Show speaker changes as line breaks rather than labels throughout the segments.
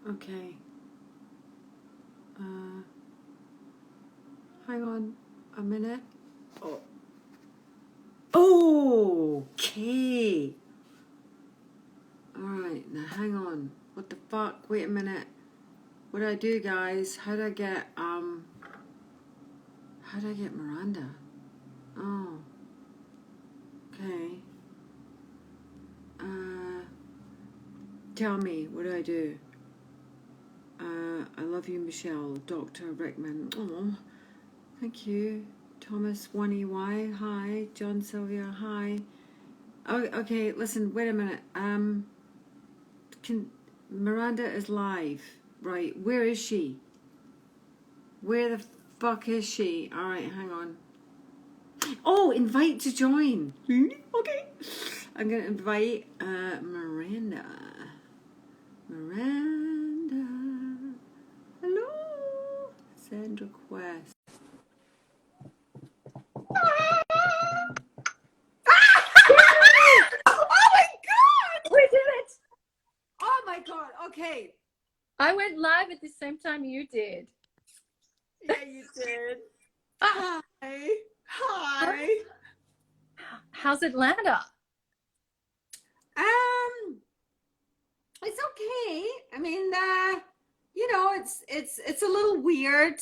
Okay. Hang on a minute. Oh. Okay. Alright, now hang on. What the fuck? Wait a minute. What do I do, guys? How do I get Miranda? Oh. Okay. Tell me, what do I do? I love you, Michelle. Dr. Rickman. Oh, thank you. Thomas 1EY. Hi. John Sylvia. Hi. Oh, okay, listen, wait a minute. Miranda is live. Right. Where is she? Where the fuck is she? Alright, hang on. Oh, invite to join. Okay. I'm gonna invite Miranda. Miranda. Hello. Send request. Oh my god!
We did it!
Oh my god, okay.
I went live at the same time you did.
Yeah, you did. Hi. Hi.
How's Atlanta?
It's okay. I mean, you know, it's a little weird.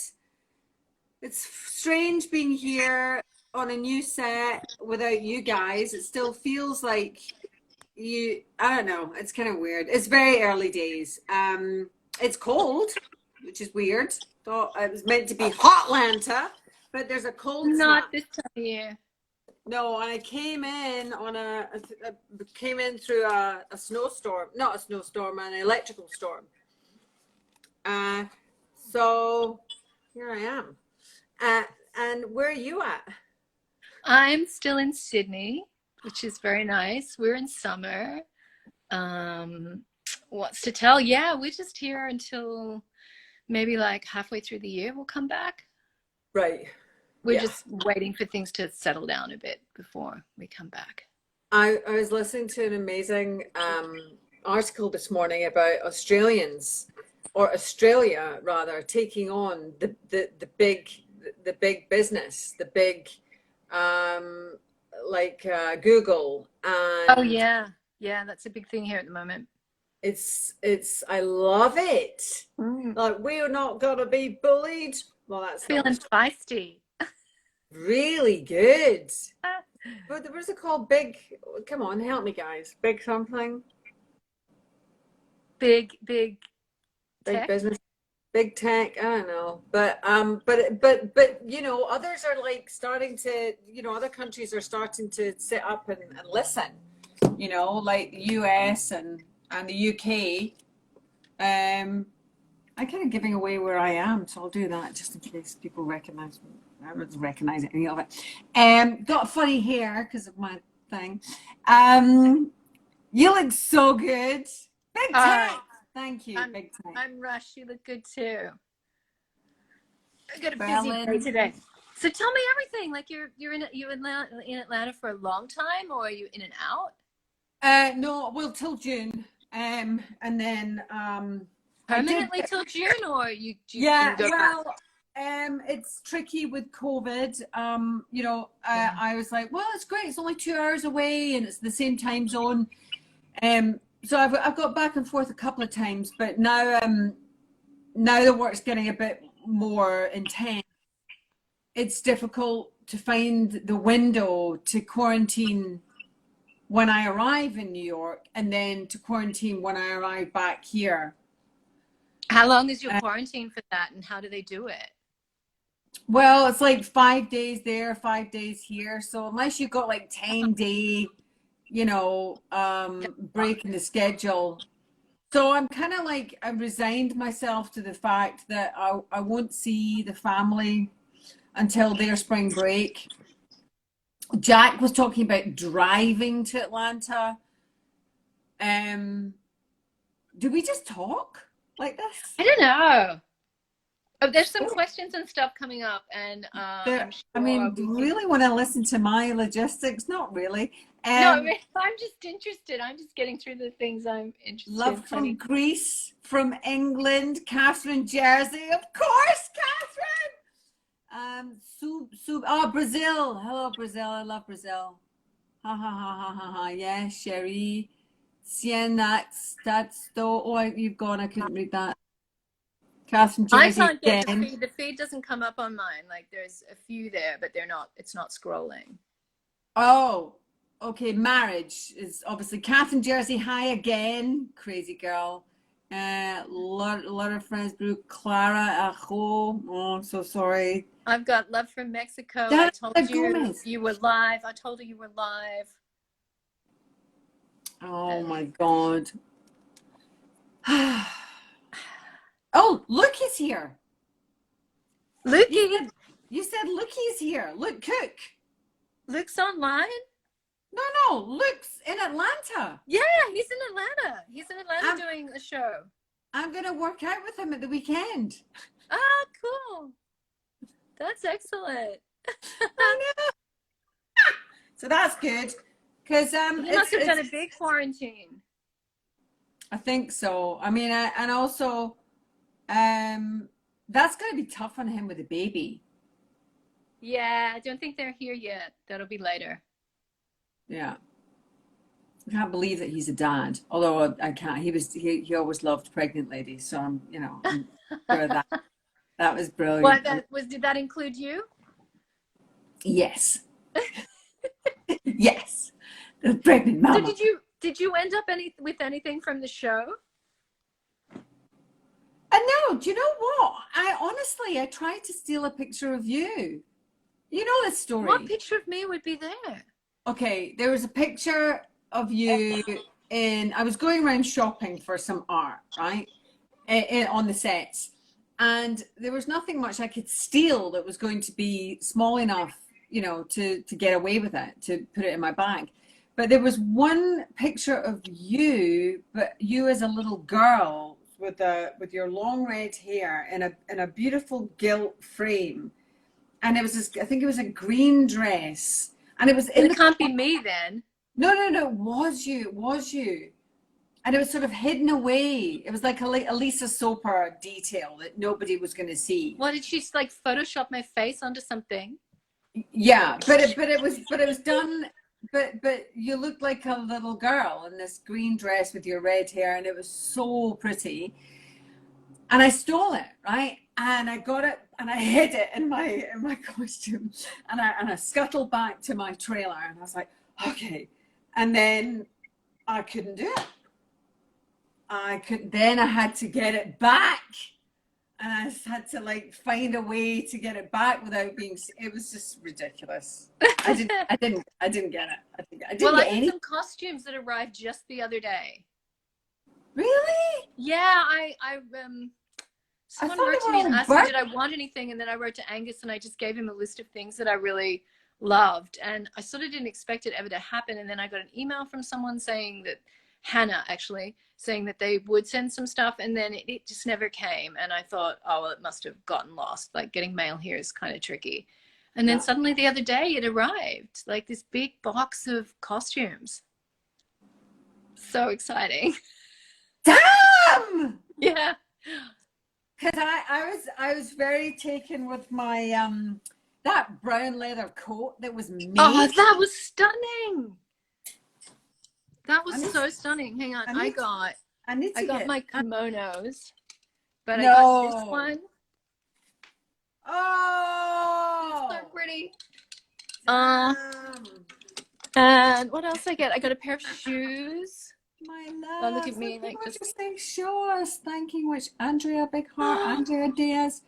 It's strange being here on a new set without you guys. It still feels like I don't know. It's kind of weird. It's very early days. It's cold, which is weird. Thought it was meant to be Hotlanta, but there's a cold
Not
snap.
this time of year.
No, and I came in on came in through a snowstorm, not a snowstorm, an electrical storm. So here I am. And where are you at?
I'm still in Sydney, which is very nice. We're in summer. What's to tell? Yeah, we're just here until maybe like halfway through the year we'll come back.
Right.
We're just waiting for things to settle down a bit before we come back.
I was listening to an amazing article this morning about Australians, or Australia rather, taking on the big business, the big Google. And
oh yeah, that's a big thing here at the moment.
It's I love it. Like, we're not gonna be bullied. Well, that's
feeling feisty.
Really good. But what is it called? Big. Come on, help me, guys. Big something.
Big
tech? Business. Big tech. I don't know. But you know, others are like starting to. You know, other countries are starting to sit up and listen. You know, like the US and the UK. I'm kind of giving away where I am, so I'll do that just in case people recognize me. I don't recognize any of it. Got funny hair because of my thing. You look so good. Big tech. Thank you. Big tech.
I'm Rush. You look good too. I got a busy day today. So tell me everything. Like you're in Atlanta for a long time, or are you in and out?
No, well, till June. And then
permanently till June, or you
yeah,
go
well
back?
It's tricky with COVID. You know, I was like, well, it's great, it's only 2 hours away and it's the same time zone. So I've got back and forth a couple of times, but now the work's getting a bit more intense. It's difficult to find the window to quarantine when I arrive in New York, and then to quarantine when I arrive back here.
How long is your quarantine for that, and how do they do it?
Well, it's like 5 days there, 5 days here. So unless you've got like 10-day, you know, break in the schedule. So I'm kind of like, I've resigned myself to the fact that I won't see the family until their spring break. Jack was talking about driving to Atlanta. Do we just talk like this?
I don't know. Oh, there's some questions and stuff coming up, and I'm sure
I mean, do you really want to listen to my logistics? Not really.
No, I mean, I'm just interested. I'm just getting through the things I'm interested in.
Love from Greece, from England, Catherine, Jersey, of course, Catherine. Brazil. Hello, Brazil. I love Brazil. Ha ha ha ha ha ha. Yeah, Sherry. Cien, that's though. Oh, you've gone. I couldn't read that. Catherine,
I
Jersey
can't get
again.
the feed. The feed doesn't come up on mine. Like there's a few there, but they're not. It's not scrolling.
Oh, okay. Marriage is obviously Catherine, Jersey. Hi again, crazy girl. Lot of friends. Brooke, Clara, Ajo. Oh, I'm so sorry.
I've got love from Mexico.
Dana
I told you
Gomez.
you were live. I told her you were live.
Oh my God. Oh, Luke is here.
Luke,
you said Luke's here. Luke Cook.
Luke's online?
No, Luke's in Atlanta.
Yeah, he's in Atlanta. He's in Atlanta doing a show.
I'm going to work out with him at the weekend.
Ah, cool. That's excellent.
I know. So that's good. Because
he must have done a big quarantine.
I think so. I mean, and also, that's going to be tough on him with a baby.
Yeah, I don't think they're here yet. That'll be later.
Yeah. I can't believe that he's a dad. Although I can't. He always loved pregnant ladies. So I'm sure that was brilliant.
Did that include you?
Yes. Yes. The pregnant mama.
So did you end up with anything from the show?
No, do you know what? I tried to steal a picture of you. You know this story.
What picture of me would be there?
Okay, there was a picture of you I was going around shopping for some art, right? On the sets. And there was nothing much I could steal that was going to be small enough, to get away with it, to put it in my bag. But there was one picture of you, but you as a little girl with your long red hair in a beautiful gilt frame. And it was I think it was a green dress. And it was
it can't be me then.
No, it was you. And it was sort of hidden away. It was like a Lisa Soper detail that nobody was going to see.
What, did she like Photoshop my face onto something?
Yeah, but it was done. But you looked like a little girl in this green dress with your red hair, and it was so pretty. And I stole it, right? And I got it, and I hid it in my costume, and I scuttled back to my trailer, and I was like, okay. And then I couldn't do it. Then I had to get it back, and I just had to like find a way to get it back without being. It was just ridiculous. I didn't get it. I didn't get
had some costumes that arrived just the other day.
Really?
Yeah, someone wrote to me and asked me did I want anything, and then I wrote to Angus and I just gave him a list of things that I really loved, and I sort of didn't expect it ever to happen. And then I got an email from someone saying that Hannah actually saying that they would send some stuff, and then it just never came. And I thought, oh well, it must have gotten lost. Like getting mail here is kind of tricky. And then suddenly the other day it arrived, like this big box of costumes. So exciting.
Damn!
Yeah.
Because I was very taken with my that brown leather coat that was made.
Oh, that was stunning. That was so stunning. Hang on, I got my kimonos, but I got this one.
Oh,
it's so pretty. And what else I get? I got a pair of shoes.
My love.
Oh, look at me, like
just saying, show us. Thanking which Andrea Big Heart, Andrea Diaz,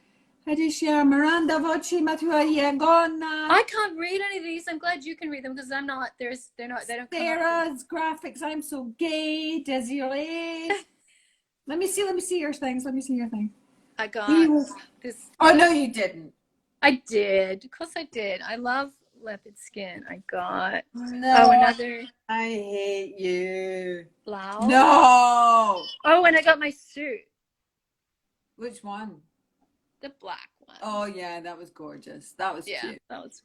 Hadisha, Miranda Voci, Matua Yagona.
I can't read any of these. I'm glad you can read them because I'm not. They don't.
Sarah's graphics. I'm so gay. Desiree. Let me see your things. Let me see your thing.
I got this.
Oh no, you didn't.
I did. Of course I did. I love leopard skin. I got
another. I hate you.
Blouse.
No.
Oh, and I got my suit.
Which one?
The black one.
Oh yeah, that was gorgeous. That was cute.
That was.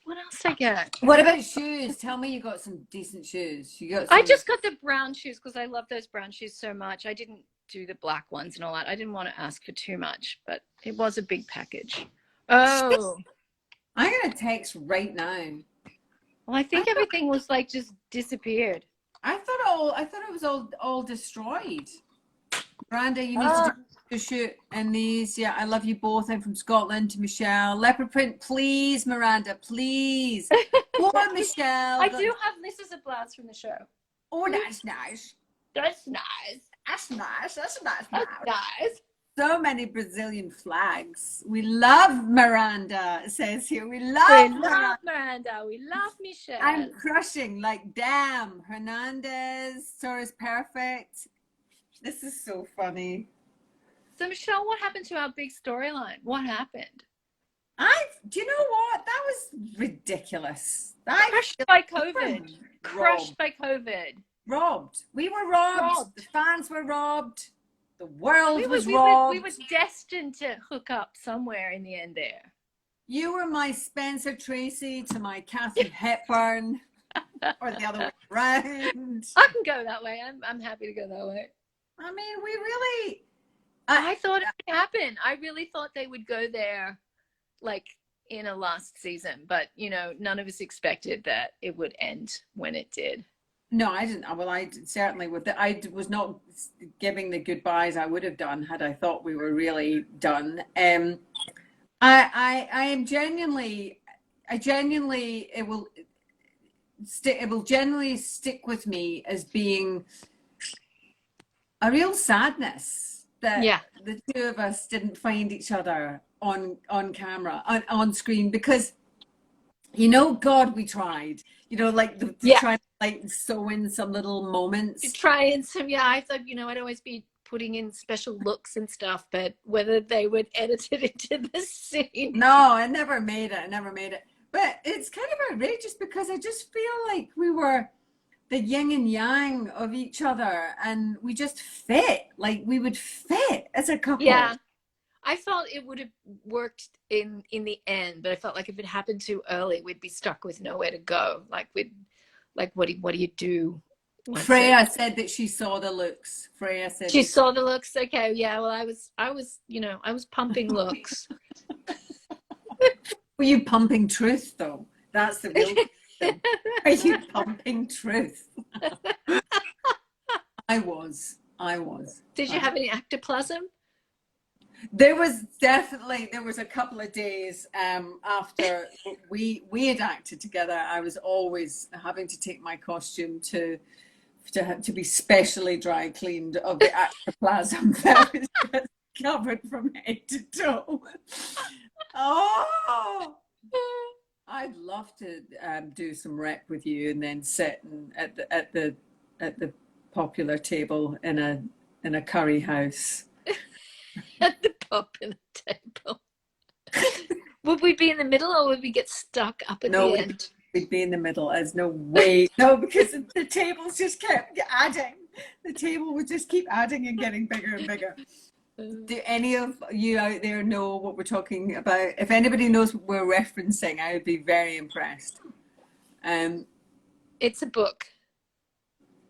What else I get?
What about shoes? Tell me you got some decent shoes. You got some...
I just got the brown shoes because I love those brown shoes so much. I didn't do the black ones and all that. I didn't want to ask for too much, but it was a big package. Oh.
I'm going to text right now.
Well, I think everything was like just disappeared.
I thought it was all destroyed. Miranda, you need to do a shoot in these. Yeah, I love you both. I'm from Scotland. To Michelle. Leopard print, please, Miranda, please. Poor Michelle.
I do have this as a blouse from the show.
Oh, that's nice.
That's nice.
That's nice. That's nice.
That's nice.
So many Brazilian flags. We love Miranda, it says here. We love
Miranda. We love Michelle.
I'm crushing, like, damn. Hernandez, Torres perfect. This is so funny.
So, Michelle, what happened to our big storyline? What happened?
Do you know what? That was ridiculous.
Crushed by COVID. Crushed by COVID.
Robbed. We were robbed. The fans were robbed. The world was robbed.
We were destined to hook up somewhere in the end there.
You were my Spencer Tracy to my Kathy Hepburn. Or the other way around.
I can go that way. I'm happy to go that way.
I mean, we really...
I thought it would happen. I really thought they would go there, like, in a last season. But, you know, none of us expected that it would end when it did.
No, I didn't. Well, I certainly would. I was not giving the goodbyes I would have done had I thought we were really done. I am genuinely, it will genuinely stick with me as being a real sadness that the two of us didn't find each other on camera, on screen, because, you know, God, we tried. You know, like trying to like sew in some little moments.
Try in some, I thought, you know, I'd always be putting in special looks and stuff, but whether they would edit it into the scene.
No, I never made it. But it's kind of outrageous because I just feel like we were the yin and yang of each other and we just fit. Like we would fit as a couple.
Yeah. I felt it would have worked in the end, but I felt like if it happened too early, we'd be stuck with nowhere to go. Like what do you do?
Freya said that she saw the looks. Freya said
she saw the looks. Okay, yeah. Well, I was, you know, I was pumping looks.
Were you pumping truth though? That's the real question. Are you pumping truth? I was.
Did you have any ectoplasm?
There was a couple of days after we had acted together. I was always having to take my costume to be specially dry cleaned of the ectoplasm that was just covered from head to toe. Oh, I'd love to do some rep with you and then sit at the popular table in a curry house.
At the popular table. Would we be in the middle or would we get stuck up at the end?
We'd be in the middle. There's no way. No, because the tables just kept adding. The table would just keep adding and getting bigger and bigger. Do any of you out there know what we're talking about? If anybody knows what we're referencing, I would be very impressed.
It's a book.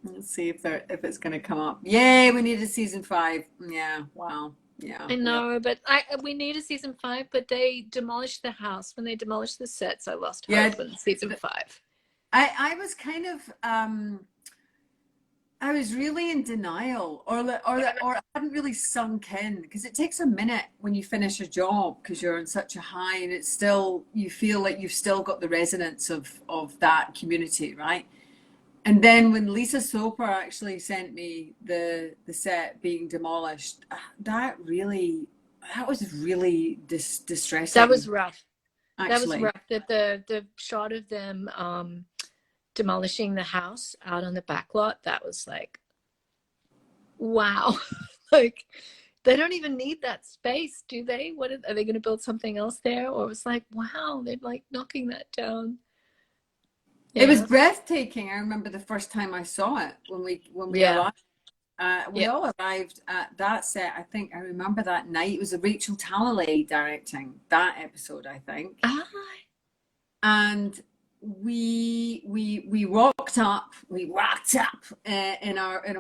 Let's see if it's going to come up. Yay, we need a season 5. Yeah, wow. Yeah,
I know, but we need a season 5, but they demolished the house. When they demolished the sets, I lost hope in season 5.
I was kind of I was really in denial, or I hadn't really sunk in, because it takes a minute when you finish a job because you're on such a high, and it's still, you feel like you've still got the resonance of that community, right? And then when Lisa Soper actually sent me the set being demolished, that was really distressing.
That was rough.
Actually.
That was rough. That the shot of them demolishing the house out on the back lot, that was like, wow. Like, they don't even need that space, do they? Are they going to build something else there? Or it was like, wow, they're like knocking that down. Yeah.
It was breathtaking. I remember the first time I saw it when we arrived. We all arrived at that set. I think I remember that night. It was Rachel Talalay directing that episode, I think. and we rocked up in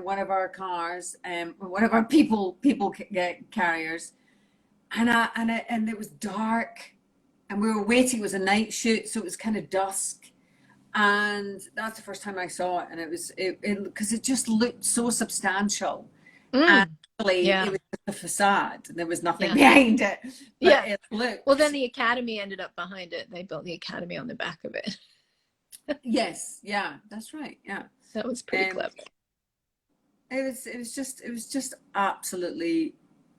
one of our cars, one of our people carriers, and it was dark, and we were waiting. It was a night shoot, so it was kind of dusk, and that's the first time I saw it, and it was because it just looked so substantial. And actually,
Yeah.
it was just a facade. There was nothing behind it. But it looked.
Well, then the Academy ended up behind it. They built the Academy on the back of it.
Yes. Yeah, that's right. Yeah.
That was pretty clever.
It was just absolutely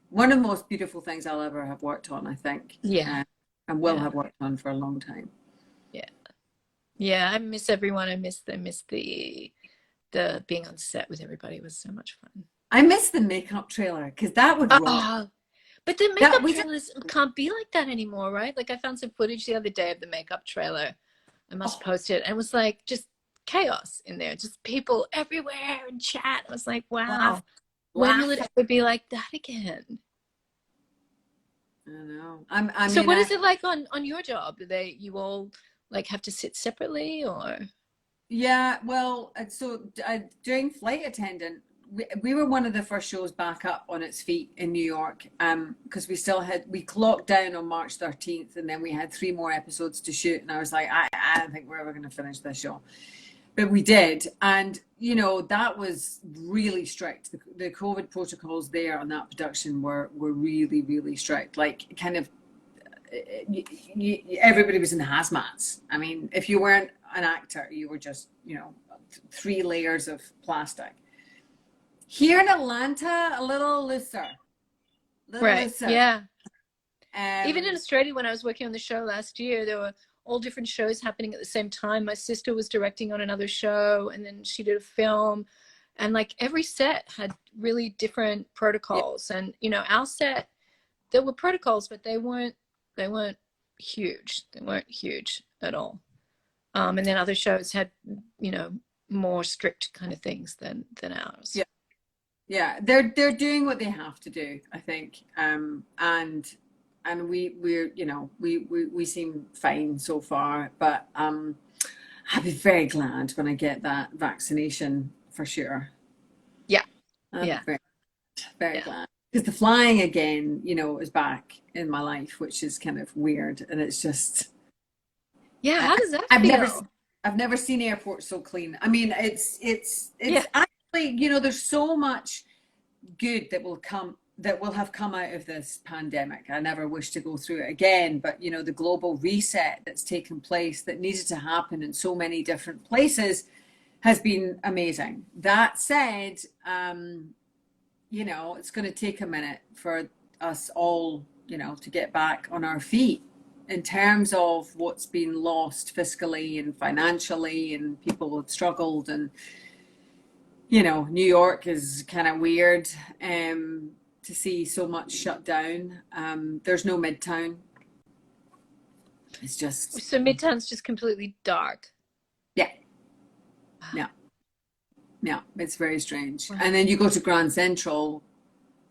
one of the most beautiful things I'll ever have worked on, I think.
Yeah.
And will have worked on for a long time.
Yeah. Yeah, I miss everyone. I miss the being on set with everybody. It was so much fun.
I miss the makeup trailer because that would rock.
But the makeup trailers can't be like that anymore, right? Like I found some footage the other day of the makeup trailer. I must post it. And it was like just chaos in there, just people everywhere and chat. I was like, wow. When will it ever be like that again?
I know.
So what is it like on your job? Do you all like have to sit separately or? Yeah,
well, so doing flight attendant, we were one of the first shows back up on its feet in New York, because we clocked down on March 13th, and then we had 3 more episodes to shoot, and I was like, I don't think we're ever going to finish this show, but we did. And that was really strict. The COVID protocols there on that production were really, really strict. Like kind of everybody was in hazmats. I mean, if you weren't an actor, you were just 3 layers of plastic. Here in Atlanta, a little looser.
Looser. Yeah. Even in Australia, when I was working on the show last year, there were all different shows happening at the same time. My sister was directing on another show, and then she did a film, and like every set had really different protocols. And our set, there were protocols, but they weren't huge. They weren't huge at all. And then other shows had more strict kind of things than ours.
Yeah. Yeah, they're doing what they have to do, I think, and we seem fine so far, but I'll be very glad when I get that vaccination for sure.
Yeah,
very glad, because the flying again, is back in my life, which is kind of weird, and it's just
how does that feel?
I've never seen airports so clean. I mean, it's actually, there's so much good that will have come out of this pandemic. I never wish to go through it again, but the global reset that's taken place, that needed to happen in so many different places, has been amazing. That said, it's going to take a minute for us all, to get back on our feet in terms of what's been lost fiscally and financially, and people have struggled. And New York is kind of weird to see so much shut down. There's no Midtown. It's just...
So Midtown's just completely dark.
Yeah. Yeah, it's very strange. Wow. And then you go to Grand Central,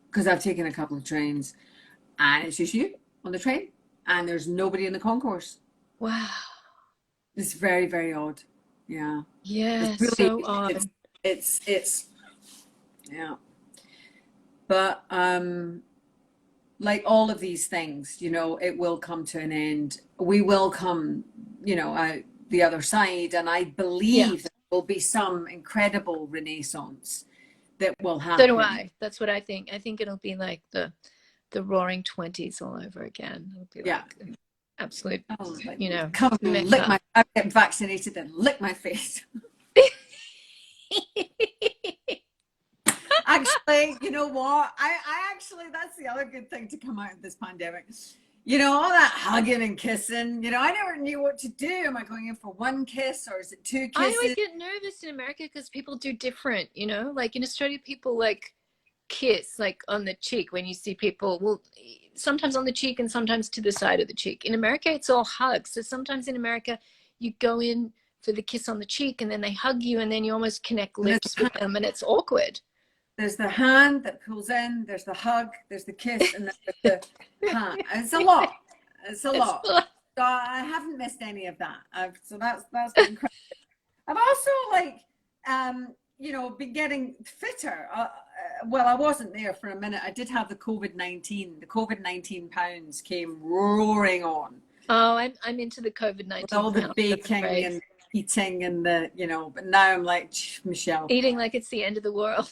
because I've taken a couple of trains, and it's just you on the train, and there's nobody in the concourse.
Wow.
It's very, very odd. Yeah.
Yeah, it's really, so odd.
It's yeah. But like all of these things, it will come to an end. We will come, out the other side, and I believe that there will be some incredible renaissance that will happen.
So do I. That's what I think. I think it'll be like the roaring 20s all over again. It'll be like absolute,
come I get vaccinated and lick my face. Actually, you know what? I actually, that's the other good thing to come out of this pandemic. All that hugging and kissing, I never knew what to do. Am I going in for 1 kiss, or is it 2 kisses?
I always get nervous in America because people do different, like in Australia, people like kiss like on the cheek when you see people, well, sometimes on the cheek and sometimes to the side of the cheek. In America, it's all hugs. So sometimes in America, you go in for the kiss on the cheek, and then they hug you, and then you almost connect lips with them, and it's awkward.
There's the hand that pulls in, there's the hug, there's the kiss, and then there's the hand. It's a lot. It's a lot. So I haven't missed any of that. So that's been incredible. I've also been getting fitter. Well, I wasn't there for a minute. I did have the COVID-19. The COVID-19 pounds came roaring on.
Oh, I'm into the COVID-19.
With all the baking and eating and but now I'm like, Michelle.
Eating like it's the end of the world.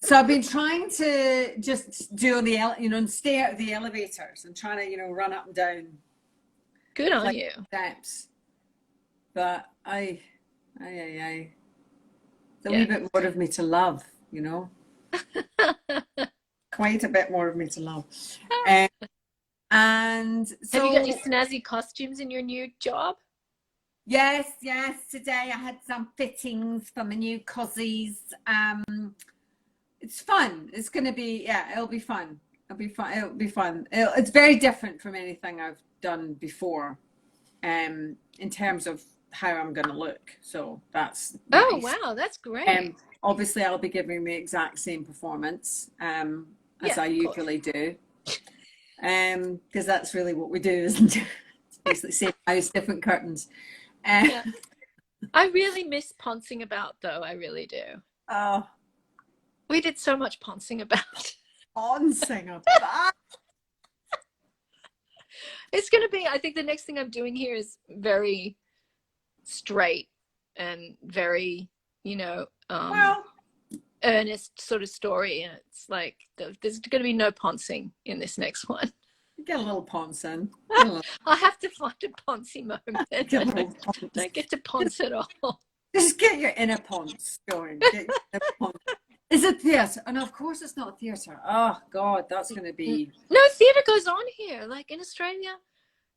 So I've been trying to just do and stay out of the elevators and trying to, run up and down.
Good on you.
Steps. But it's a wee bit more of me to love, Quite a bit more of me to love. And so,
have you got any snazzy costumes in your new job?
Yes. Today I had some fittings for my new cozies. It's fun. It's going to be, it'll be fun. It'll be fun. It's very different from anything I've done before, in terms of how I'm going to look. So that's nice.
Oh, wow. That's great.
Obviously I'll be giving the exact same performance, as I usually do. Because that's really what we do, isn't it? It's basically same house, different curtains.
I really miss poncing about, though. I really do.
Oh,
we did so much poncing about.
Poncing about.
It's going to be, I think the next thing I'm doing here is very straight and very, earnest sort of story. And it's like, there's going to be no poncing in this next one.
Get a little poncing.
I'll have to find a poncy moment. Don't get to ponce at all.
Just get your inner ponce going. Is it theatre? And of course it's not theatre. Oh, God, that's going to be...
No, theatre goes on here. Like in Australia,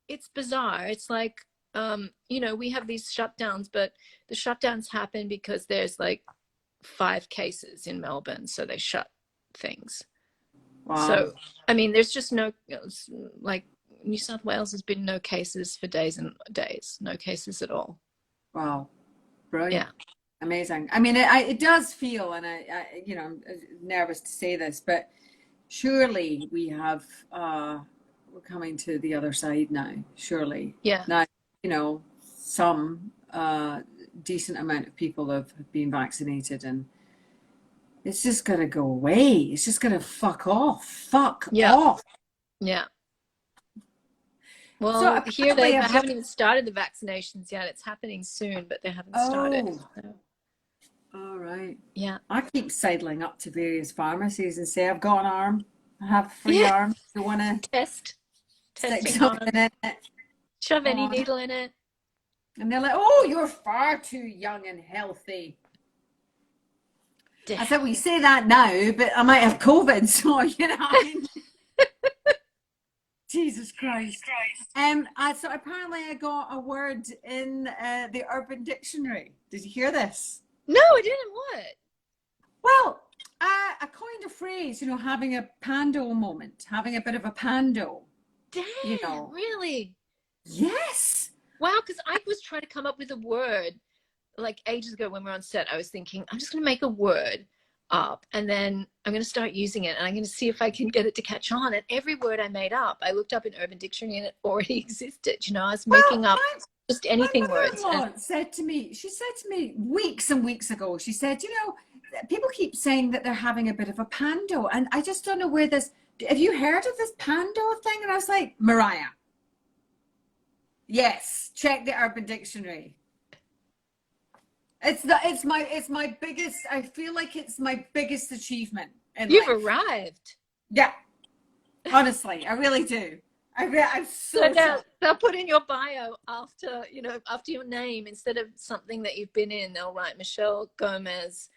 it's bizarre. It's like, we have these shutdowns, but the shutdowns happen because there's like 5 cases in Melbourne. So they shut things.
Wow.
So, I mean, there's just no, like New South Wales has been no cases for days and days. No cases at all.
Wow. Brilliant.
Yeah.
Amazing. I mean, it does feel, and I'm nervous to say this, but surely we have, we're coming to the other side now, surely.
Yeah.
Now, some decent amount of people have been vaccinated, and it's just going to go away. It's just going to fuck off. Off.
Yeah. Well,
so
here they haven't even started the vaccinations yet. It's happening soon, but they haven't started. So.
All right.
Yeah.
I keep sidling up to various pharmacies and say, I've got an arm. I have a free arm. You want to
test
something in it?
Shove any needle in it.
And they're like, oh, you're far too young and healthy. I said, we say that now, but I might have COVID, so I mean. Jesus Christ. So apparently I got a word in the Urban Dictionary. Did you hear this?
No, I didn't. What?
Well, I coined a phrase, having a pando moment, having a bit of a pando.
Damn, really?
Yes.
Wow, because I was trying to come up with a word like ages ago when we were on set. I was thinking, I'm just going to make a word up and then I'm going to start using it and I'm going to see if I can get it to catch on. And every word I made up, I looked up in Urban Dictionary and it already existed. I was making up just anything words.
She said to me weeks and weeks ago, she said, people keep saying that they're having a bit of a pando, and I just don't know where this, have you heard of this pando thing? And I was like, Mariah, yes, check the Urban Dictionary. It's my biggest, I feel like it's my biggest achievement in
You've
life.
arrived.
Yeah, honestly, I really do. I'm so
now they'll put in your bio after your name, instead of something that you've been in, they'll write Michelle Gomez,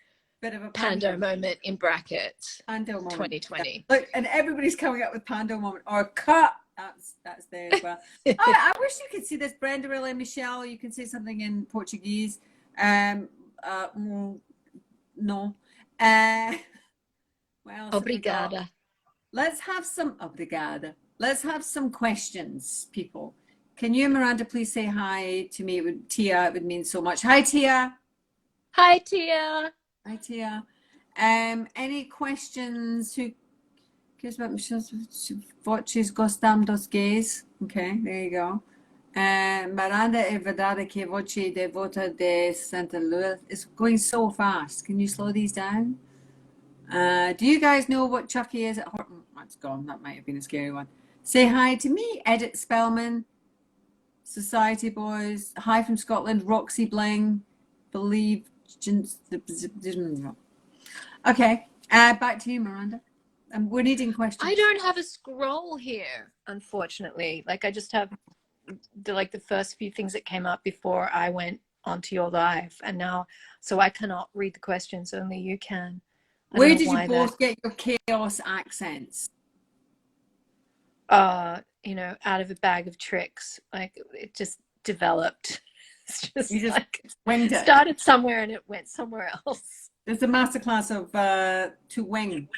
bit of a
pando moment in brackets.
Pando moment
2020.
Look, and everybody's coming up with pando moment or cut. That's there as well. I wish you could see this. Brenda, really, Michelle, you can say something in Portuguese. No. Well,
Obrigada.
Let's have some obrigada. Let's have some questions, people. Can you, Miranda, please say hi to me? Tia, it would mean so much. Hi, Tia.
Hi, Tia.
Hi, Tia. Any questions? Who cares about Michelle's watches? Gostam dos gays. Okay, there you go. Miranda é verdade que voce devota de Santa Lucia. It's going so fast. Can you slow these down? Do you guys know what Chucky is at Horton? That's gone. That might have been a scary one. Say hi to me, Edith Spellman, Society Boys. Hi from Scotland, Roxy Bling. Believe. Okay. Back to you, Miranda. We're needing questions.
I don't have a scroll here, unfortunately. Like I just have the first few things that came up before I went onto your live, and now so I cannot read the questions. Only you can.
Where did you both get your chaos accents?
You know, out of a bag of tricks. Like it just developed. It's just,
you just
like
winged it.
Started somewhere and it went somewhere else.
It's a masterclass of to wing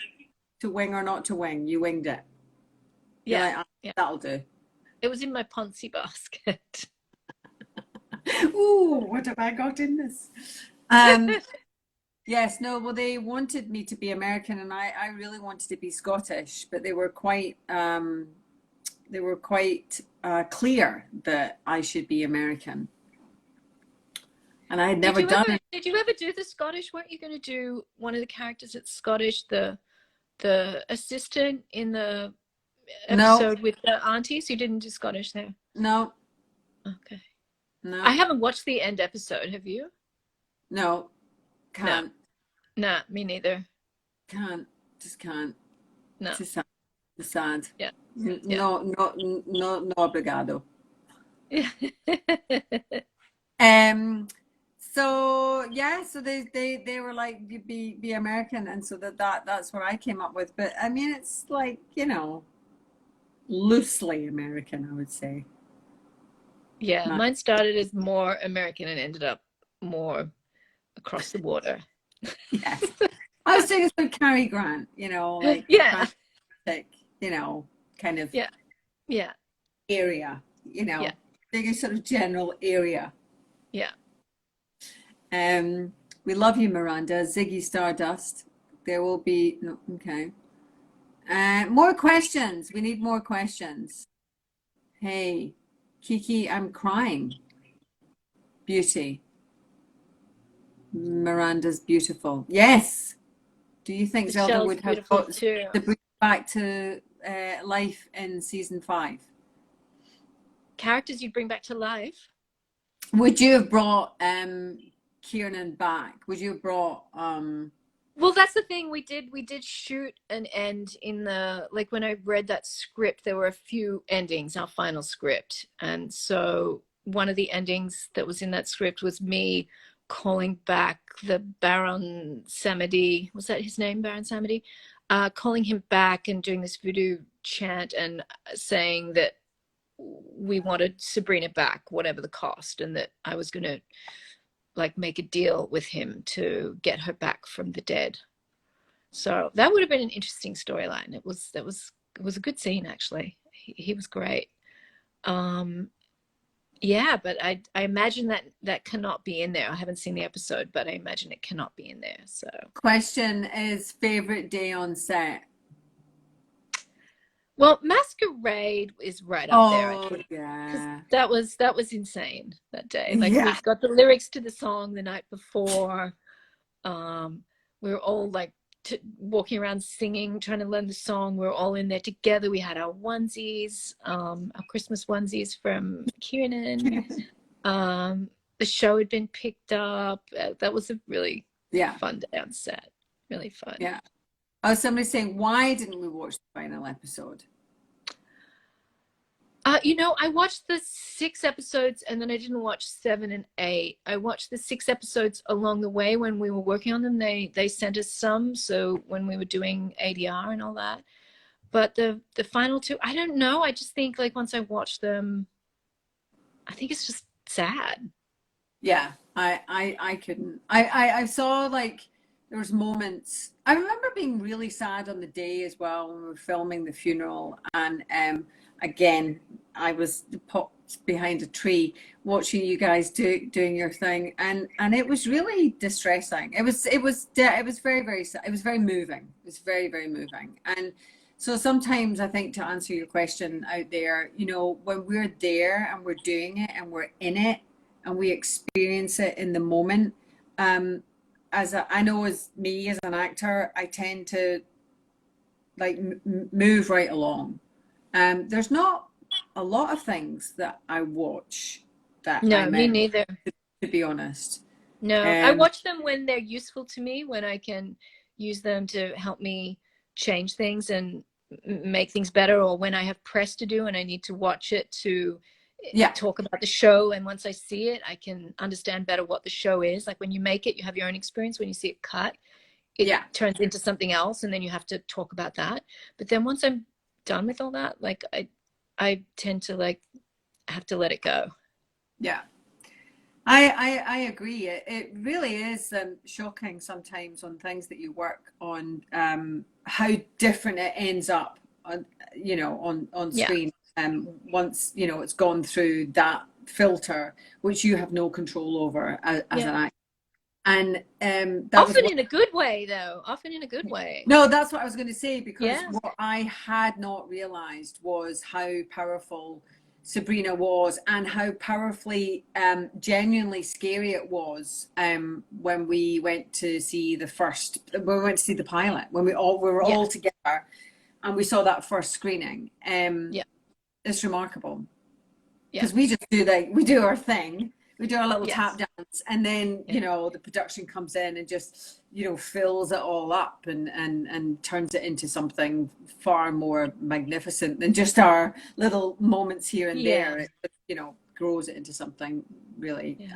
or not to wing. You winged it.
Yeah,
like,
yeah.
That'll do.
It was in my Ponzi basket.
Ooh, what have I got in this? Yes, no, well, they wanted me to be American, and I really wanted to be Scottish, but they were quite clear that I should be American. And I had never done it.
Did you ever do the Scottish? Weren't you going to do one of the characters that's Scottish, the assistant in the episode with the aunties? You didn't do Scottish there?
No.
Okay.
No.
I haven't watched the end episode. Have you?
No. Can't.
Nah, me neither.
Can't. Just can't.
No.
It's sad. It's sad.
Yeah.
No obrigado.
Yeah.
So yeah, so they were like be American, and so that's what I came up with. But I mean, it's like, you know, loosely American, I would say.
Yeah, mine started as more American and ended up more across the water.
Yes. I was thinking it's like Cary Grant, you know, like you know, kind of area, you know, big sort of general area.
Yeah.
We love you, Miranda. Ziggy Stardust. There will be no, okay. More questions. We need more questions. Hey, Kiki, I'm crying. Beauty. Miranda's beautiful. Yes. Do you think Zelda would have got the bring back to life in season 5?
Characters you'd bring back to life?
Would you have brought Kiernan back? Would you have brought
Well, that's the thing. We did shoot an end in the, like, when I read that script, there were a few endings, our final script. And so one of the endings that was in that script was me calling back the Baron Samedi. Was that his name, Baron Samedi? Calling him back and doing this voodoo chant and saying that we wanted Sabrina back, whatever the cost, and that I was going to like make a deal with him to get her back from the dead. So that would have been an interesting storyline. It was a good scene, actually. He was great. Yeah, but I imagine that cannot be in there. I haven't seen the episode, but I imagine it cannot be in there. So
question is favorite day on set?
Well, Masquerade is right up there. I think.
Yeah.
That was insane that day. Like we got the lyrics to the song the night before. We were all like walking around singing, trying to learn the song. We were all in there together. We had our onesies, our Christmas onesies from Kiernan. The show had been picked up. That was a really fun day on set. Really fun.
Yeah. Oh, somebody's saying, why didn't we watch the final episode?
You know, I watched the 6 episodes and then I didn't watch 7 and 8. I watched the 6 episodes along the way when we were working on them. They sent us some, so when we were doing ADR and all that. But the final 2, I don't know. I just think like once I watched them, I think it's just sad.
Yeah, I couldn't. I saw like there was moments. I remember being really sad on the day as well when we were filming the funeral, and again, I was popped behind a tree watching you guys doing your thing, and it was really distressing. It was very, very sad. It was very moving. It was very, very moving. And So sometimes I think, to answer your question out there, you know, when we're there and we're doing it and we're in it and we experience it in the moment, I know as me as an actor, I tend to like move right along. There's not a lot of things that I watch that I
No, me
meant,
neither.
to be honest.
No, I watch them when they're useful to me, when I can use them to help me change things and make things better, or when I have press to do and I need to watch it to talk about the show. And once I see it, I can understand better what the show is. Like when you make it, you have your own experience. When you see it cut, it turns into something else, and then you have to talk about that. But then once I'm done with all that, like I tend to like have to let it go.
Yeah. I agree. It really is shocking sometimes on things that you work on, how different it ends up on, you know, on screen. Once, you know, it's gone through that filter, which you have no control over as an actor. And that
often in a good way, though. Often in a good way.
No, that's what I was going to say, because what I had not realized was how powerful Sabrina was, and how powerfully genuinely scary it was when we went to see the pilot, when we were all together and we saw that first screening. It's remarkable, because we just do our thing. We do our little tap dance, and then, you know, the production comes in and just, you know, fills it all up and turns it into something far more magnificent than just our little moments here and there. It, you know, grows it into something really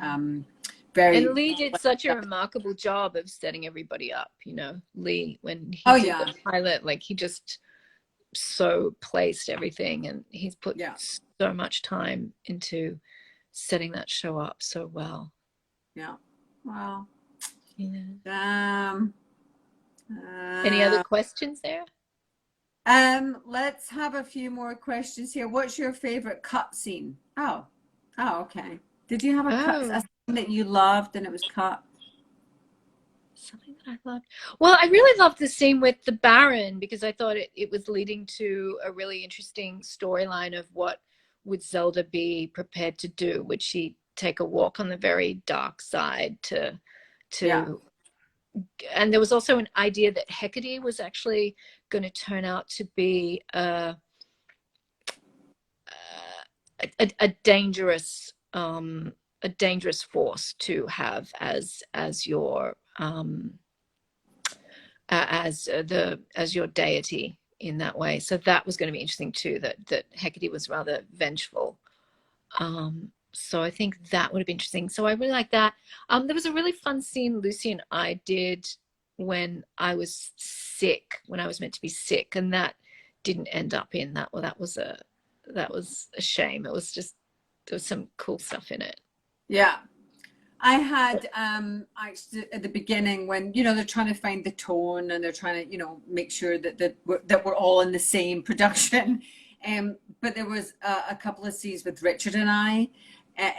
very.
And Lee did such a remarkable job of setting everybody up, you know. Lee, when he did the pilot, like he just so placed everything, and he's put so much time into setting that show up so well.
Wow.
Any other questions there?
Let's have a few more questions here. What's your favorite cut scene? Oh, okay. Did you have a scene that you loved and it was cut?
Something that I loved. Well, I really loved the scene with the Baron, because I thought it was leading to a really interesting storyline of what would Zelda be prepared to do. Would she take a walk on the very dark side to and there was also an idea that Hecate was actually going to turn out to be a dangerous force to have as your deity in that way. So that was going to be interesting too, that Hecate was rather vengeful. So I think that would have been interesting. So I really like that. There was a really fun scene Lucy and I did when I was sick, when I was meant to be sick, and that didn't end up in that. Well, that was a shame. It was just, there was some cool stuff in it.
Yeah. I had actually at the beginning, when, you know, they're trying to find the tone and they're trying to, you know, make sure that we're all in the same production. But there was a couple of scenes with Richard and I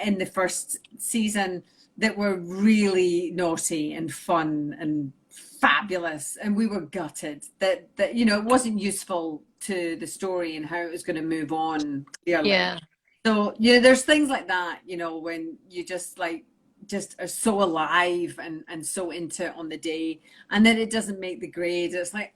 in the first season that were really naughty and fun and fabulous, and we were gutted that you know, it wasn't useful to the story and how it was going to move on clearly. So yeah, there's things like that, you know, when you just are so alive and so into it on the day, and then it doesn't make the grade. It's like,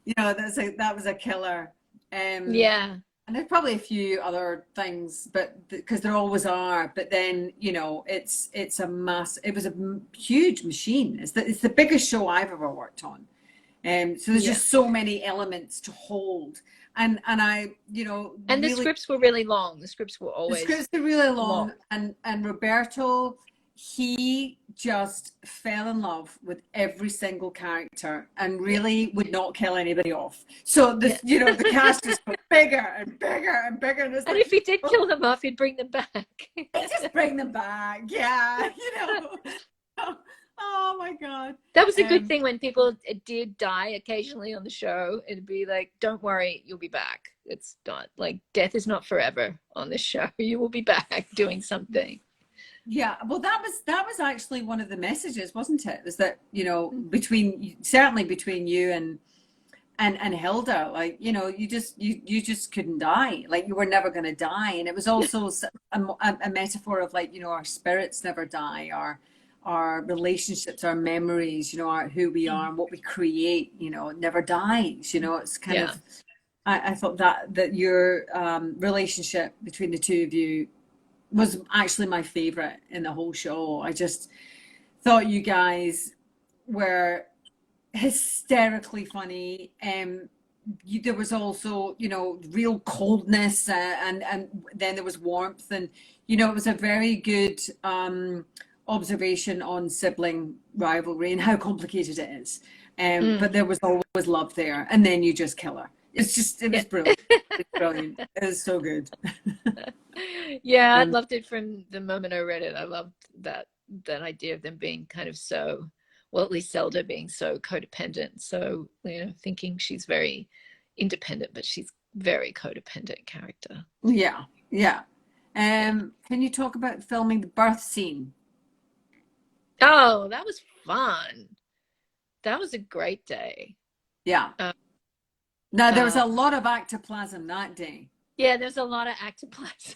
you know, that was a killer. And there's probably a few other things, but because there always are. But then, you know, it was a huge machine. It's the biggest show I've ever worked on. So there's just so many elements to hold. And I, you know,
and the scripts were really long. The scripts were always
really long. And Roberto, he just fell in love with every single character and really would not kill anybody off. So this, you know, the cast just got bigger and bigger and bigger. And
if he did kill them off, he'd bring them back.
Just bring them back, you know. Oh my God.
That was a good thing when people did die occasionally on the show. It'd be like, don't worry, you'll be back. It's not like death is not forever on this show. You will be back doing something.
Yeah, well, that was actually one of the messages, wasn't it? Was that, you know, certainly between you and Hilda, like, you know, you just couldn't die. Like, you were never going to die. And it was also a metaphor of, like, you know, our spirits never die, our relationships, our memories, you know, who we are and what we create, you know, it never dies. You know, it's kind of, I thought that your relationship between the two of you was actually my favorite in the whole show. I just thought you guys were hysterically funny. There was also, you know, real coldness, and then there was warmth, and, you know, it was a very good observation on sibling rivalry and how complicated it is. But there was always love there, and then you just kill her. It's just, it was brilliant. It's brilliant. It was so good.
Yeah, I loved it from the moment I read it. I loved that idea of them being kind of so, well, at least Zelda being so codependent. So, you know, thinking she's very independent, but she's very codependent character.
Yeah, yeah. Can you talk about filming the birth scene?
Oh, that was fun. That was a great day.
Yeah. Now, there was a lot of ectoplasm that day.
Yeah, there's a lot of ectoplasm.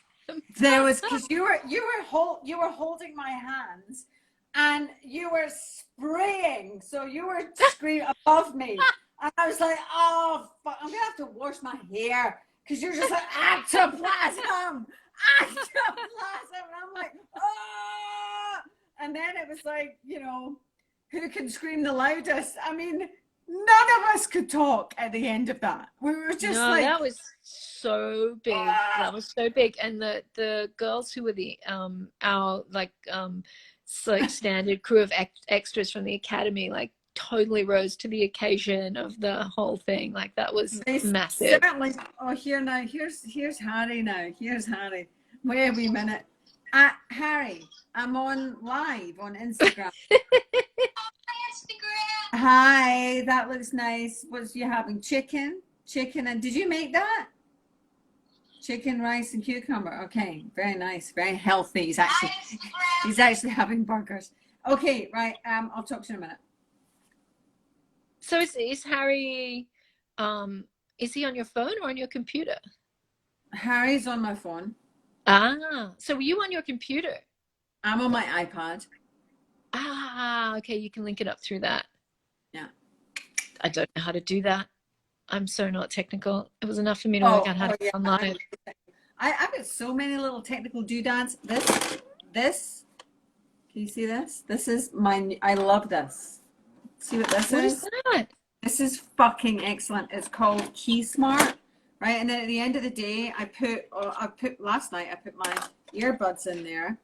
There was, because you were holding my hands and you were spraying, so you were screaming above me, and I was like, oh fuck, I'm gonna have to wash my hair because you're just like, ectoplasm, ectoplasm, and I'm like, oh, and then it was like, you know, who can scream the loudest? I mean, none of us could talk at the end of that. We were just like,
that was so big. That was so big. And the girls who were the our like standard crew of extras from the academy, like, totally rose to the occasion of the whole thing. Like, that was massive.
Certainly. Oh, here's Harry now. Here's Harry. Wait a wee minute. Harry, I'm on live on Instagram. Hi, that looks nice. What's you having? Chicken, and did you make that? Chicken, rice, and cucumber. Okay, very nice, very healthy. He's actually having burgers. Okay, right. I'll talk to you in a minute.
So is Harry? Is he on your phone or on your computer?
Harry's on my phone.
Ah, so were you on your computer?
I'm on my iPad.
Ah, okay. You can link it up through that.
Yeah.
I don't know how to do that. I'm so not technical. It was enough for me to work out how to get online.
I've got so many little technical doodads. This. Can you see this? This is my. I love this. See what this is?
What is that?
This is fucking excellent. It's called Key Smart, right? And then at the end of the day, last night I put my earbuds in there,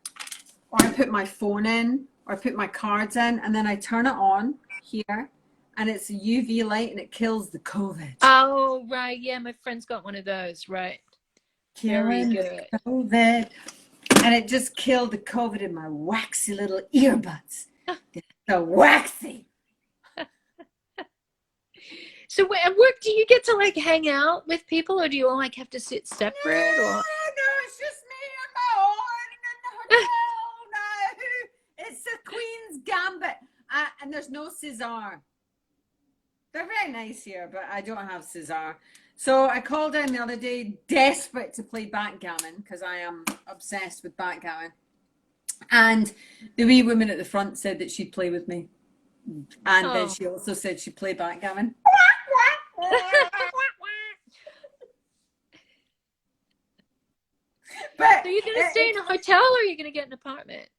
or I put my phone in, or I put my cards in, and then I turn it on here, and it's a UV light, and it kills the COVID.
Oh, right. Yeah, my friend's got one of those. Right. Very good.
COVID. And it just killed the COVID in my waxy little earbuds. They're so waxy.
So at work, do you get to, like, hang out with people, or do you all, like, have to sit separate?
No, it's just me on my own in the hotel. No, it's the Queen's Gambit, and there's no Cesar. They're very nice here, but I don't have Cesar. So I called in the other day, desperate to play backgammon, because I am obsessed with backgammon. And the wee woman at the front said that she'd play with me. And then she also said she'd play backgammon. But
so you're going to stay in a hotel, or are you going to get an apartment?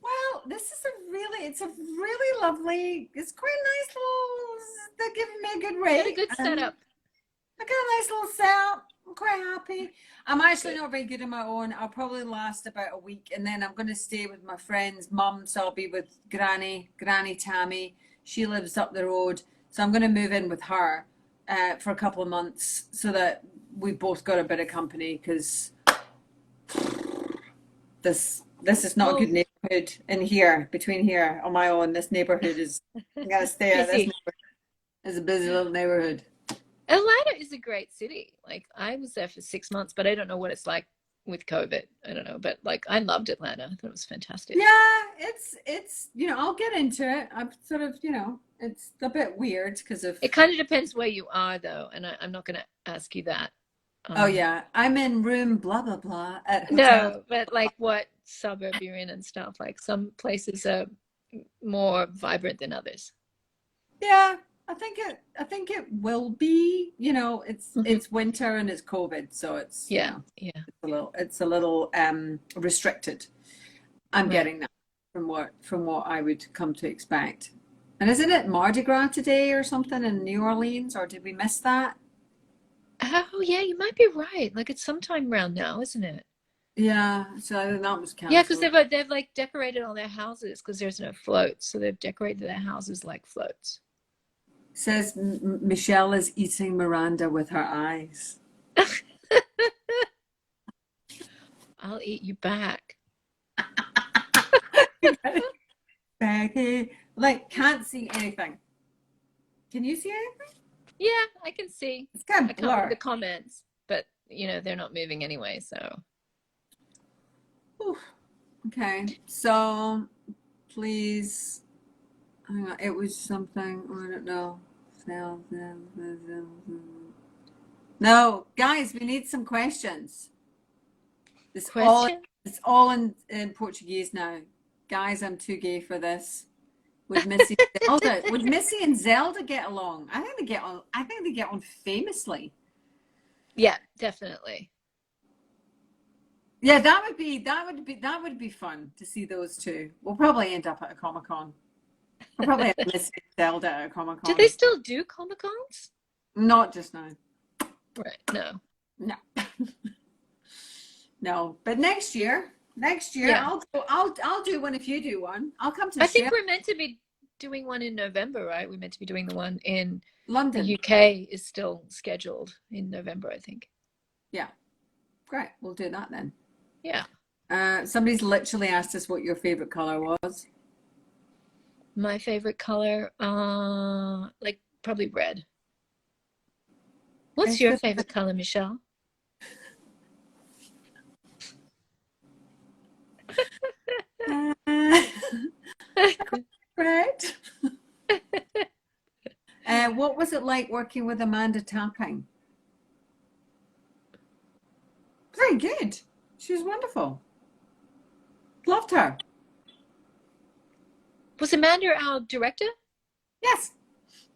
Well, it's a really lovely, it's quite a nice little, they're giving me a good rate.
Got a good setup.
I got a nice little setup. I'm quite happy. I'm actually not very good on my own. I'll probably last about a week, and then I'm going to stay with my friend's mum, so I'll be with Granny Tammy. She lives up the road, so I'm going to move in with her for a couple of months, so that we've both got a bit of company, because this is not a good neighborhood in here, between here on my own. This neighborhood is, I gotta stay at this neighborhood. It's a busy little neighborhood.
Atlanta is a great city. Like, I was there for 6 months, but I don't know what it's like with COVID. I don't know, but like I loved Atlanta. I thought it was fantastic.
Yeah, it's I'll get into it. I'm sort of it's a bit weird because of.
It kind of depends where you are though, and I'm not going to ask you that.
Oh yeah, I'm in room blah blah blah at hotel.
No, but like what suburb you're in and stuff. Like some places are more vibrant than others.
Yeah, I think it will be. It's winter and it's COVID, so it's
yeah.
it's a little restricted. I'm
Right.
getting that from what I would come to expect. And isn't it Mardi Gras today or something in New Orleans, or did we miss that?
Oh yeah, you might be right. Like it's sometime around now, isn't it?
Yeah, so I think that was
Yeah, because
cancelled.
they've like decorated all their houses because there's no floats, so they've decorated their houses like floats.
Says Michelle is eating Miranda with her eyes.
I'll eat you back.
Becky, like can't see anything. Can you see anything?
Yeah, I can see.
It's kind
I
of
can't read the
blurred.
comments, but they're not moving anyway, so.
Oof. Okay, so please, hang on. It was something. I don't know. No, guys, we need some questions.
Question?
It's all in Portuguese now. Guys, I'm too gay for this. Would Missy Zelda? Would Missy and Zelda get along? I think they get on. I think they get on famously.
Yeah, definitely.
Yeah, that would be fun to see those two. We'll probably end up at a Comic-Con. We'll probably have Missy and Zelda at a
Do
Comic-Con.
they still do Comic-Cons?
Not just now.
Right, no.
No. No. But next year,
Yeah.
I'll do one if you do one. I'll come to
I think
share
we're meant to be doing one in November, right? We're meant to be doing the one in the
London.
UK is still scheduled in November, I think.
Yeah. Great. We'll do that then.
Yeah.
Somebody's literally asked us what your favorite color was.
My favorite color, like probably red. What's your favorite color, Michelle?
Red. What was it like working with Amanda Tapping? Very good. She was wonderful. Loved her.
Was Amanda our director?
Yes.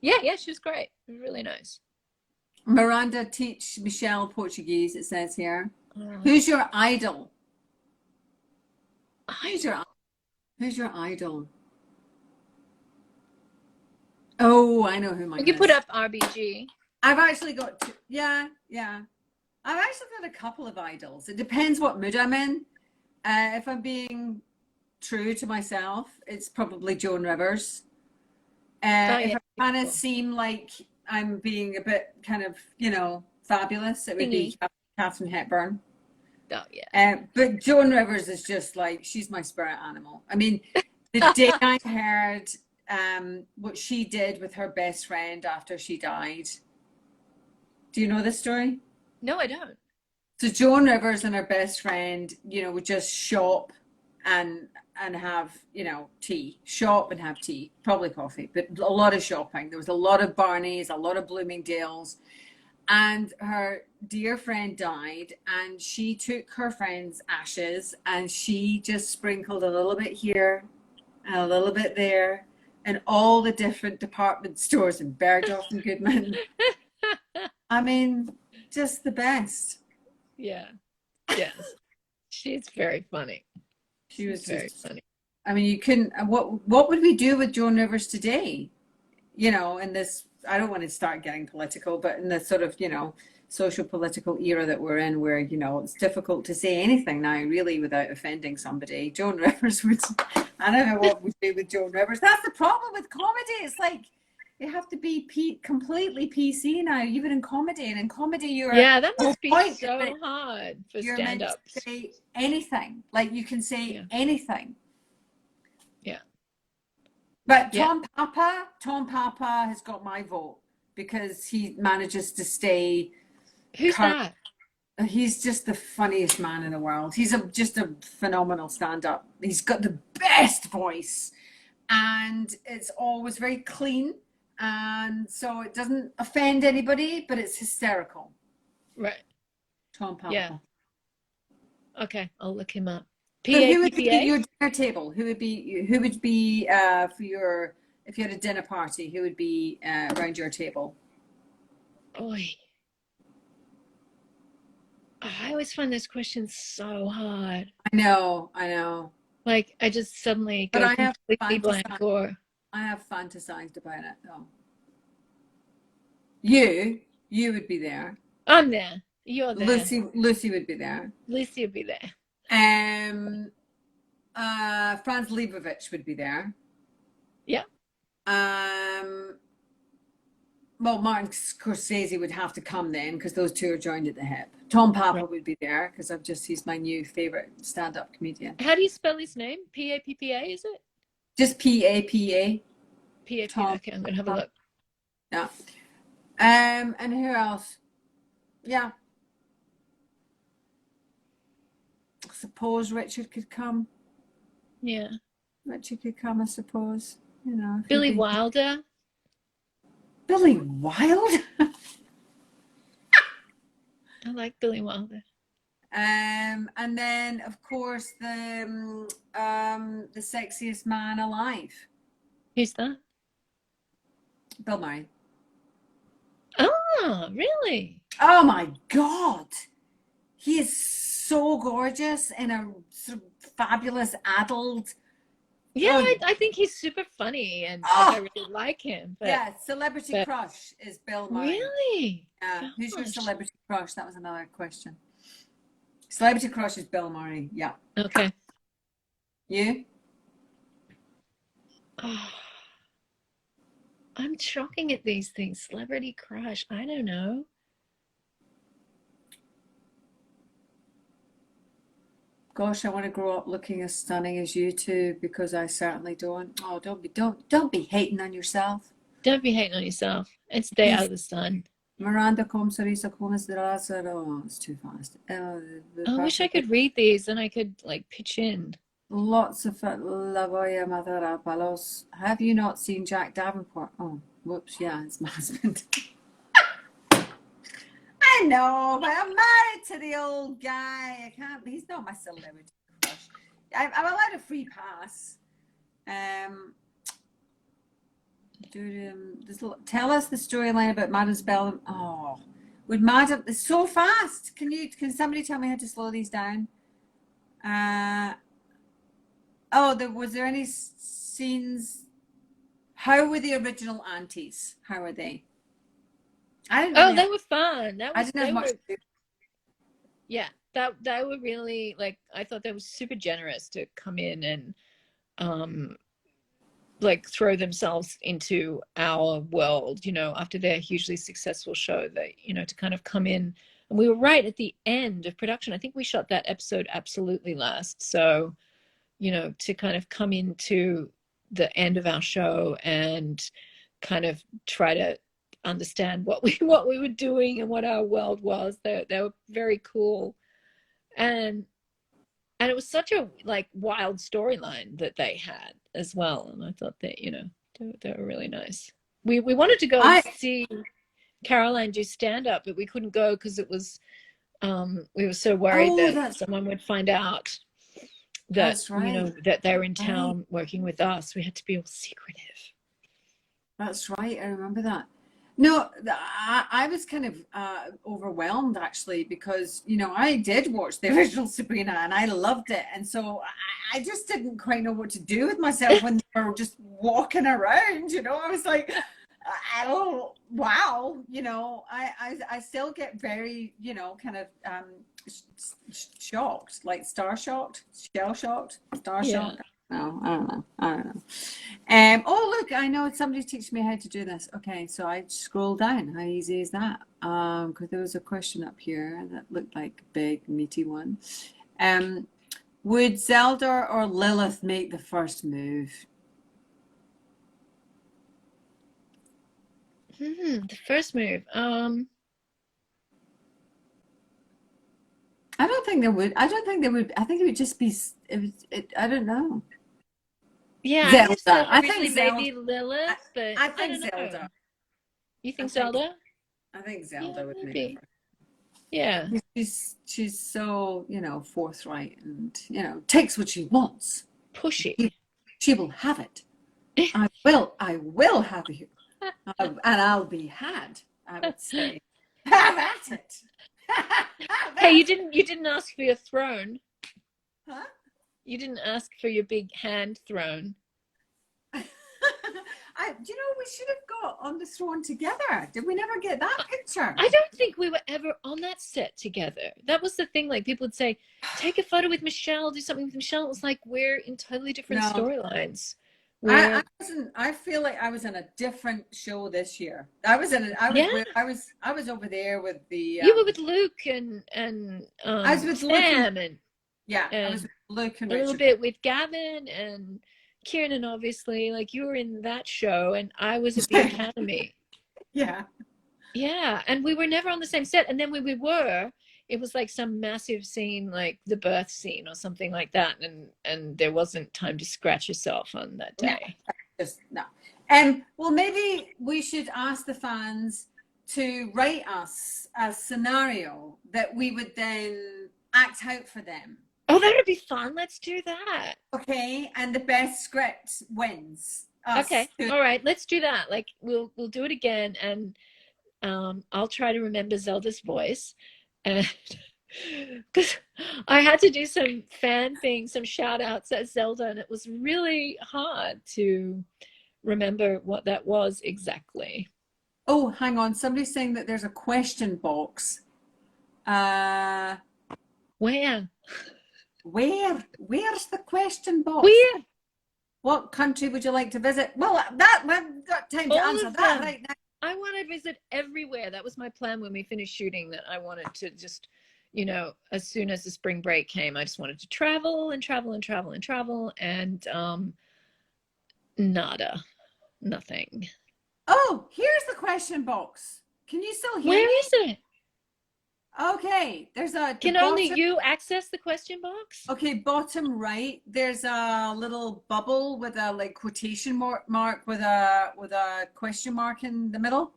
Yeah, she was great. Really nice.
Miranda teach Michelle Portuguese, it says here. Who's your idol? Who's your idol? Oh, I know who mine is.
You can put up RBG.
I've actually got two. Yeah. I've actually got a couple of idols. It depends what mood I'm in. If I'm being true to myself, it's probably Joan Rivers. If I kind of seem like I'm being a bit kind of, fabulous, it would be Katharine Hepburn.
Oh, yeah.
But Joan Rivers is just like, she's my spirit animal. I mean, the day I heard what she did with her best friend after she died. Do you know this story?
No, I don't.
So Joan Rivers and her best friend, would just shop and have, tea. Shop and have tea, probably coffee, but a lot of shopping. There was a lot of Barney's, a lot of Bloomingdale's. And her dear friend died, and she took her friend's ashes and she just sprinkled a little bit here and a little bit there in all the different department stores in Bergdorf and Goodman. I mean, just the best.
Yeah. Yes. She's very funny.
She was
very funny.
I mean, you couldn't. What would we do with Joan Rivers today? In this, I don't want to start getting political, but in the sort of, social political era that we're in, where, it's difficult to say anything now, really, without offending somebody. Joan Rivers would, I don't know what we'd do with Joan Rivers. That's the problem with comedy. It's like, you have to be completely PC now, even in comedy. And in comedy,
that must be so hard for stand-ups.
To say anything. Like, you can say anything.
Yeah.
But Tom Papa has got my vote because he manages to stay.
Who's that?
He's just the funniest man in the world. He's just a phenomenal stand-up. He's got the best voice, and it's always very clean, and so it doesn't offend anybody, but it's hysterical.
Right.
Tom Papa.
Yeah. Okay, I'll look him up.
So who would be your dinner table? Who would be for your, if you had a dinner party, who would be around your table?
Oy. I always find this question so hard.
I know.
Like, I just suddenly
But
go
I have
completely blank, or
I have fantasized about it though. You would be there.
I'm there. You're there.
Lucy would be there.
Lucy would be there.
Franz Leibovich would be there.
Yeah.
Well, Martin Scorsese would have to come then because those two are joined at the hip. Tom Papa would be there because he's my new favorite stand-up comedian.
How do you spell his name? P-A-P-P-A, is it?
Just P-A-P-A.
P-A-P-A. Okay, I'm gonna have a look.
Yeah. And who else? Yeah. I suppose Richard could come.
Yeah.
Richard could come, I suppose. You know.
Billy Wilder.
Billy Wilder?
I like Billy Wilder.
And then of course the sexiest man alive.
Who's that?
Bill Murray.
Oh, really?
Oh my God. He is so gorgeous in a sort of fabulous adult.
Yeah, I think he's super funny, and I really like him. But,
yeah, celebrity crush is Bill Murray.
Really?
Yeah.
Gosh.
Who's your celebrity crush? That was another question. Celebrity crush is Bill Murray. Yeah.
Okay.
You?
Oh, I'm shocking at these things. Celebrity crush. I don't know.
Gosh, I want to grow up looking as stunning as you two because I certainly don't. Oh, don't be hating on yourself.
Don't be hating on yourself and stay out of the sun.
Miranda Gomez and Miranda. Oh, it's too fast.
I wish I could read these and I could like pitch in.
Lots of it. La Voya Madera Palos. Have you not seen Jack Davenport? Oh, whoops. Yeah, it's my husband. I know, but I'm married to the old guy. I can't. He's not my celebrity crush. I'm allowed a free pass. Tell us the storyline about Madam Spell. Oh, would Madam? It's so fast. Can somebody tell me how to slow these down? Was there any scenes? How were the original aunties? How were they? I didn't.
Oh, they were fun.
I didn't have much to do.
Yeah, they were really like. I thought they were super generous to come in and like throw themselves into our world, you know, after their hugely successful show, to kind of come in. And we were right at the end of production. I think we shot that episode absolutely last. So, to kind of come into the end of our show and kind of try to understand what we were doing and what our world was. They were very cool. And it was such a like wild storyline that they had as well. And I thought that, they were really nice. We wanted to go and see Caroline do stand up, but we couldn't go because it was, we were so worried that someone would find out that, that they were in town working with us. We had to be all secretive.
That's right. I remember that. No, I was kind of overwhelmed actually because, I did watch the original Sabrina and I loved it. And so I just didn't quite know what to do with myself when they were just walking around, I was like, wow, I still get very, kind of shocked, like shell shocked. No, I don't know. Oh, look, I know somebody's teaching me how to do this. Okay, so I scroll down. How easy is that? Because there was a question up here that looked like a big, meaty one. Would Zelda or Lilith make the first move?
The first move.
I don't think they would. I don't think they would. I think it would just be. I don't know.
Yeah, I just
Zelda.
thought
I
originally
think
maybe
Zelda.
Lilith, but
I
I
think
don't know.
Zelda.
You
I
think
think
Zelda?
I think
Yeah,
Zelda would make it.
maybe. Yeah.
She's so, forthright and, takes what she wants.
Pushy.
She will have it. I will have you. And I'll be had, I would say. Have at it.
Hey, you didn't ask for your throne.
Huh?
You didn't ask for your big hand throne.
We should have got on the throne together. Did we never get that picture?
I don't think we were ever on that set together. That was the thing. Like, people would say, take a photo with Michelle, do something with Michelle. It was like, we're in totally different storylines.
I wasn't. I feel like I was in a different show this year. I was over there with the.
You were with Luke and
I was with
Sam
Luke I was with Luke and
a
Richard.
little bit with Gavin and Kieran, obviously. Like, you were in that show, and I was at the Academy.
Yeah.
Yeah, and we were never on the same set. And then when we were, it was like some massive scene, like the birth scene or something like that, and there wasn't time to scratch yourself on that day.
No. Well, maybe we should ask the fans to write us a scenario that we would then act out for them.
Oh, that would be fun. Let's do that.
Okay, and the best script wins.
Okay, all right, let's do that. Like, we'll do it again, and I'll try to remember Zelda's voice. And because I had to do some fan things, some shout outs at Zelda, and it was really hard to remember what that was exactly.
Oh, hang on. Somebody's saying that there's a question box.
Where?
Where's the question box?
Where?
What country would you like to visit? Well, we've got time to answer that right now.
I want to visit everywhere. That was my plan when we finished shooting, that I wanted to just, as soon as the spring break came, I just wanted to travel and travel and travel and travel, and nada, nothing.
Oh, here's the question box. Can you still hear me?
Where is it?
Okay, there's a...
Can only you access the question box?
Okay, bottom right, there's a little bubble with a quotation mark with a question mark in the middle.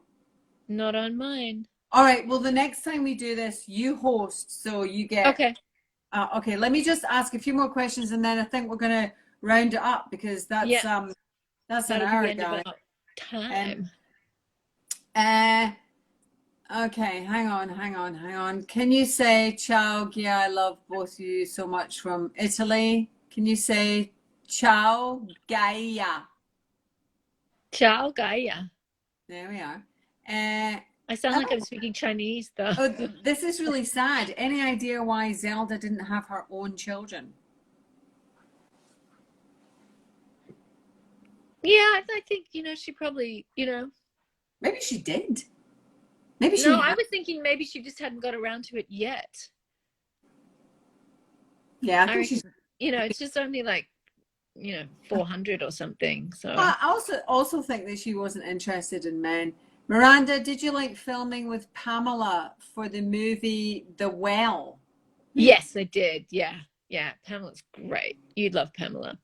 Not on mine.
All right, well, the next time we do this, you host, so you get...
Okay.
Okay, let me just ask a few more questions, and then I think we're going to round it up, because that's an hour, guys.
Time.
Okay, hang on. Can you say ciao, Gia, I love both of you so much from Italy? Can you say ciao, Gaia?
Ciao, Gaia.
There we are.
I sound like I'm speaking Chinese, though.
Oh, this is really sad. Any idea why Zelda didn't have her own children?
Yeah, I think, she probably,
Maybe she did. Maybe she...
No, I was thinking maybe she just hadn't got around to it yet.
Yeah, I think she's...
it's just only 400 or something. So
I also think that she wasn't interested in men. Miranda, did you like filming with Pamela for the movie The Well?
Yes, I did. Yeah. Pamela's great. You'd love Pamela.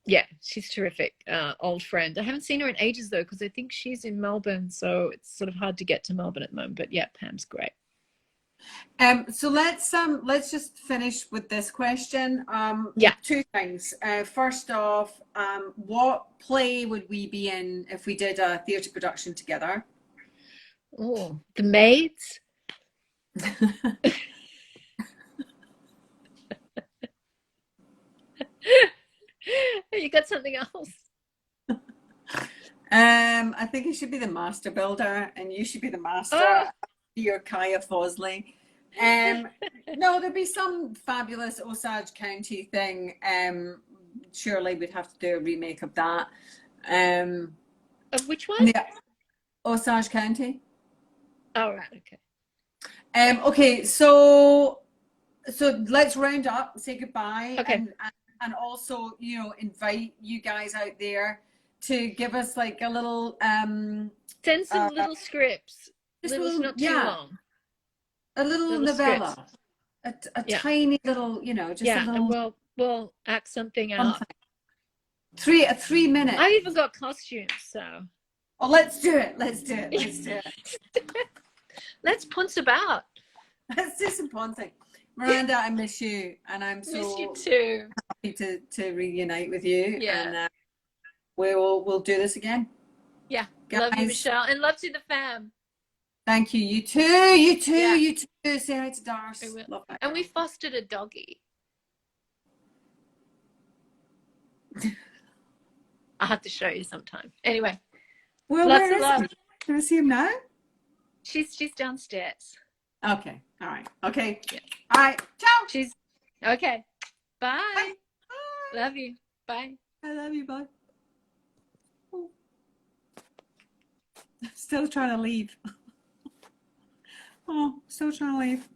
Yeah, she's terrific. Old friend. I haven't seen her in ages, though, because I think she's in Melbourne, so it's sort of hard to get to Melbourne at the moment. But yeah, Pam's great.
So let's just finish with this question.
Yeah.
Two things. First off, what play would we be in if we did a theatre production together?
Oh, The Maids. You got something else?
I think it should be the Master Builder, and you should be the Master.
Oh.
You're Kaya Fosley. No, there'd be some fabulous Osage County thing. Surely we'd have to do a remake of that.
Of which one?
Yeah, Osage County.
Oh, right, okay.
Okay, so let's round up, say goodbye,
okay.
And also, invite you guys out there to give us a little
send some little scripts. Not too long.
A little novella. a tiny little, you know, just a little.
And we'll act something out.
A 3 minute.
I even got costumes, so.
Oh, let's do it. Let's do it. Let's do it.
Let's punch about.
Let's do some ponting. Miranda, I miss you, and I'm so
miss you too.
happy to reunite with you.
Yeah.
And we'll do this again.
Yeah.
Guys,
love you, Michelle, and love to the fam.
Thank you. You too. You too. Yeah. You too. Say hi to Darce.
Love that. And we fostered a doggy. I'll have to show you sometime. Anyway.
Well,
lots of love.
Can I see him now?
She's downstairs.
Okay. All right. Okay.
Yeah.
All right. Ciao.
She's okay. Bye.
Bye.
Love you. Bye.
I love you. Bye. Oh. Still trying to leave. Oh, still trying to leave.